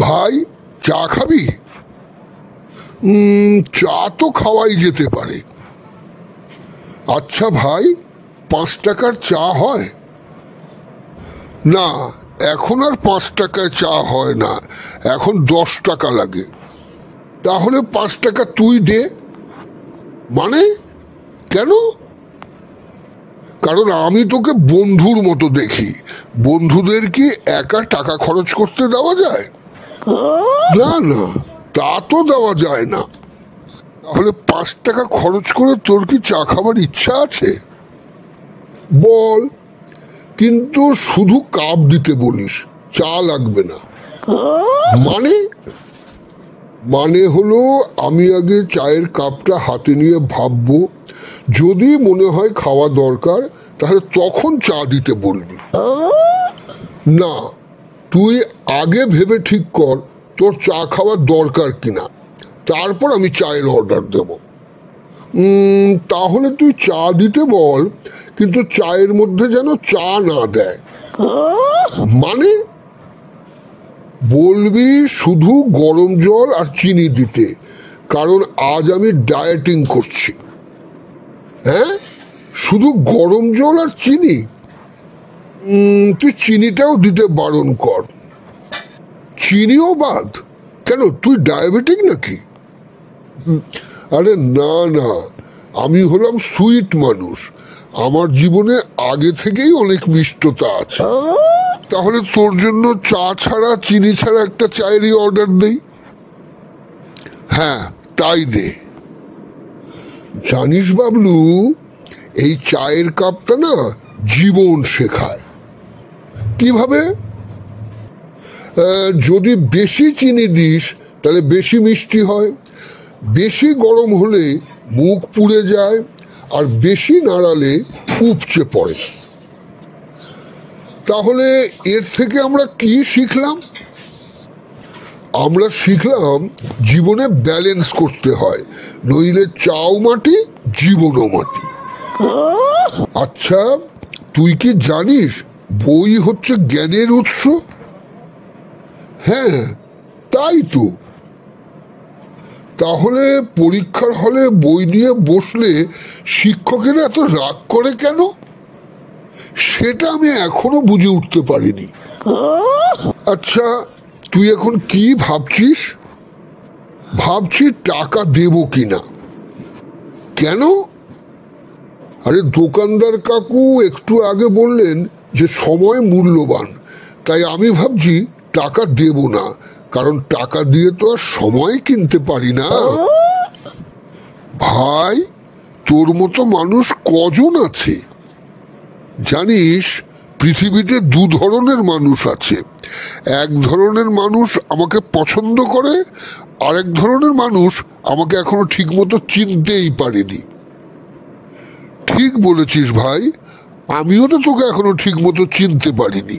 ভাই, চা খাবি? চা তো খাওয়াই যেতে পারে। আচ্ছা ভাই, 5 টাকার চা হয়? না, এখন আর 5 টাকায় চা হয় না, এখন 10 টাকা লাগে। তাহলে 5 টাকা তুই দে। মানে? কেন? কারণ আমি তোকে বন্ধুর মতো দেখি। বন্ধুদের কি একা টাকা খরচ করতে দেওয়া যায়? না না, তা তো দেওয়া যায় না। তাহলে 5 টাকা খরচ করে তোর কি চা খাবার ইচ্ছা আছে? বল, কিন্তু শুধু কাপ দিতে বলিস, চা লাগবে না। মানে? মানে হলো, আমি আগে চায়ের কাপটা হাতে নিয়ে ভাববো, যদি মনে হয় খাওয়া দরকার তাহলে তখন চা দিতে বলবি। না, তুই আগে ভেবে ঠিক কর তোর চা খাওয়ার দরকার কিনা, তারপর আমি চায়ের অর্ডার দেব। তাহলে তুই চা দিতে বল, কিন্তু চায়ের মধ্যে যেন চা না দেয়। মানে? বলবি শুধু গরম জল আর চিনি দিতে, কারণ আজ আমি ডায়েটিং করছি। হ্যাঁ, শুধু গরম জল আর চিনি? তুই চিনিটাও দিতে বারণ কর। চিনিও বাদ? কেন, তুই ডায়াবেটিক নাকি? আরে না না, আমি হলাম সুইট মানুষ, আমার জীবনে আগে থেকেই অনেক মিষ্টতা আছে। তাহলে তোর জন্য চা ছাড়া, চিনি ছাড়া একটা চায়েরই অর্ডার দেই। হ্যাঁ, তাই দে। জানিস বাবলু, এই চায়ের কাপটা না জীবন শেখায়। কিভাবে? যদি বেশি চিনি দিস তাহলে বেশি মিষ্টি হয়, বেশি গরম হলে মুখ পুড়ে যায়, আর বেশি নাড়ালে উপচে পড়ে। তাহলে এর থেকে আমরা কি শিখলাম? আমরা শিখলাম জীবনে ব্যালেন্স করতে হয়, নইলে চাও মাটি, জীবনও মাটি। আচ্ছা, তুই কি জানিস বই হচ্ছে জ্ঞানের উৎস? হ্যাঁ, তাই তো। তাহলে পরীক্ষার হলে বই নিয়ে বসলে শিক্ষকেরা এত রাগ করে কেন? সেটা আমি এখনো বুঝে উঠতে পারিনি। আচ্ছা, তুই এখন কি ভাবছিস? ভাবছি টাকা দেব কিনা। কেন? আরে, দোকানদার কাকু একটু আগে বললেন যে সময় মূল্যবান, তাই আমি ভাবছি টাকা দেব না, কারণ টাকা দিয়ে তো আর সময় কিনতে পারি না। ভাই, তোর মতো মানুষ কজন আছে? জানিস, পৃথিবীতে 2 ধরনের মানুষ আছে। এক ধরনের মানুষ আমাকে পছন্দ করে, আরেক ধরনের মানুষ আমাকে এখনো ঠিক মতো চিনতেই পারেনি। ঠিক বলেছিস ভাই, আমিও তো তোকে এখনো ঠিক মতো চিনতে পারিনি।